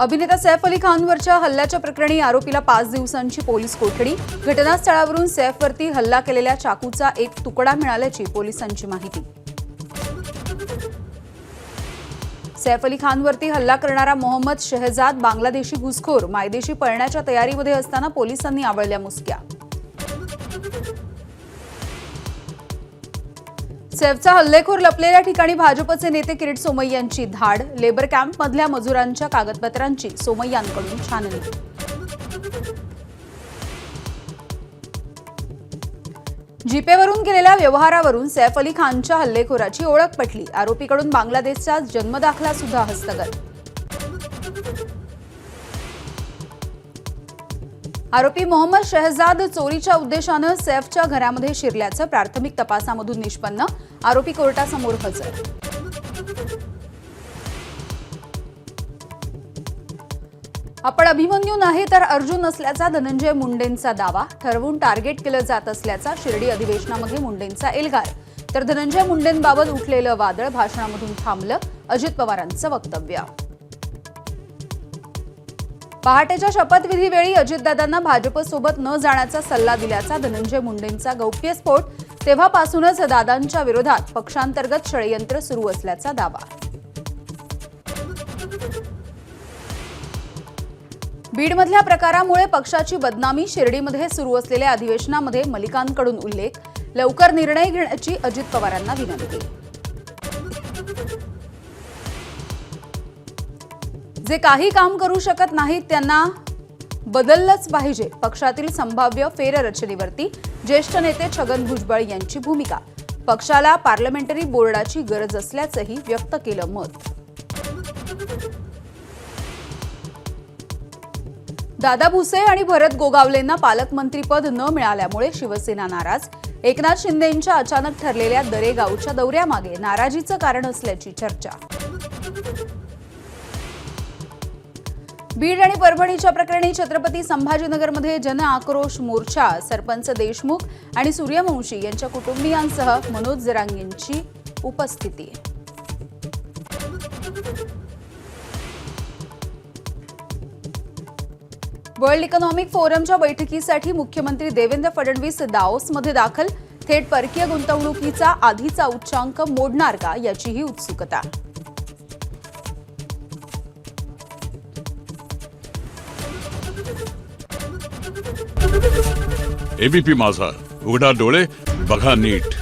अभिनेता सैफ अली खानवरच्या हल्ल्याच्या प्रकरणी आरोपीला 5 दिवसांची पोलीस कोठडी। घटनास्थळावरून सैफवरती हल्ला केलेल्या चाकूचा एक तुकडा मिळाल्याची पोलिसांची माहिती। सैफ अली खानवरती हल्ला करणारा मोहम्मद शहजाद बांगलादेशी घुसखोर मायदेशी पळण्याच्या तयारीमध्ये असताना पोलिसांनी आवळल्या मुसक्या। सैफचा हल्लेखोर लपलेल्या ठिकाणी भाजपचे नेते किरीट सोमय्यांची धाड। लेबर कॅम्पमधल्या मजुरांच्या कागदपत्रांची सोमय्यांकडून छाननी। जीपेवरून केलेल्या व्यवहारावरून सैफ अली खानच्या हल्लेखोराची ओळख पटली। आरोपीकडून बांगलादेशचा जन्मदाखला सुद्धा हस्तगत। आरोपी मोहम्मद शहजाद चोरीच्या उद्देशानं सैफच्या घरामध्ये शिरल्याचं प्राथमिक तपासामधून निष्पन्न। आरोपी कोर्टासमोर हजर। आपण अभिमन्यू नाही तर अर्जुन असल्याचा धनंजय मुंडेंचा दावा। ठरवून टार्गेट केलं जात असल्याचा शिर्डी अधिवेशनामध्ये मुंडेंचा एल्गार। तर धनंजय मुंडेंबाबत उठलेलं वादळ भाषणामधून थांबलं। अजित पवारांचं वक्तव्य। पहाटेच्या शपथविधीवेळी अजितदादांना भाजपसोबत न जाण्याचा सल्ला दिल्याचा धनंजय मुंडेंचा गौप्यस्फोट। तेव्हापासूनच दादांच्या विरोधात पक्षांतर्गत षडयंत्र सुरू असल्याचा दावा। बीडमधल्या प्रकारामुळे पक्षाची बदनामी। शिर्डीमध्ये सुरू असलेल्या अधिवेशनामध्ये मलिकांकडून उल्लेख। लवकर निर्णय घेण्याची अजित पवारांना विनंती। जे काही काम करू शकत नाहीत त्यांना बदललंच पाहिजे। पक्षातील संभाव्य फेररचनेवरती ज्येष्ठ नेते छगन भुजबळ यांची भूमिका। पक्षाला पार्लमेंटरी बोर्डाची गरज असल्याचंही व्यक्त केलं मत। दादा भुसे आणि भरत गोगावलेंना पालकमंत्रीपद न मिळाल्यामुळे शिवसेना नाराज। एकनाथ शिंदेंच्या अचानक ठरलेल्या दरेगावच्या दौऱ्यामागे नाराजीचं कारण असल्याची चर्चा। बीड आणि परभणीच्या प्रकरणी छत्रपती संभाजीनगरमध्ये जन आक्रोश मोर्चा। सरपंच देशमुख आणि सूर्यवंशी यांच्या कुटुंबियांसह मनोज जरांगेंची उपस्थिती। वर्ल्ड इकॉनॉमिक फोरमच्या बैठकीसाठी मुख्यमंत्री देवेंद्र फडणवीस दाओसमध्ये दाखल। थेट परकीय गुंतवणुकीचा आधीचा उच्चांक मोडणार का याचीही उत्सुकता। एबीपी माझा, उघडा डोळे बघा नीट।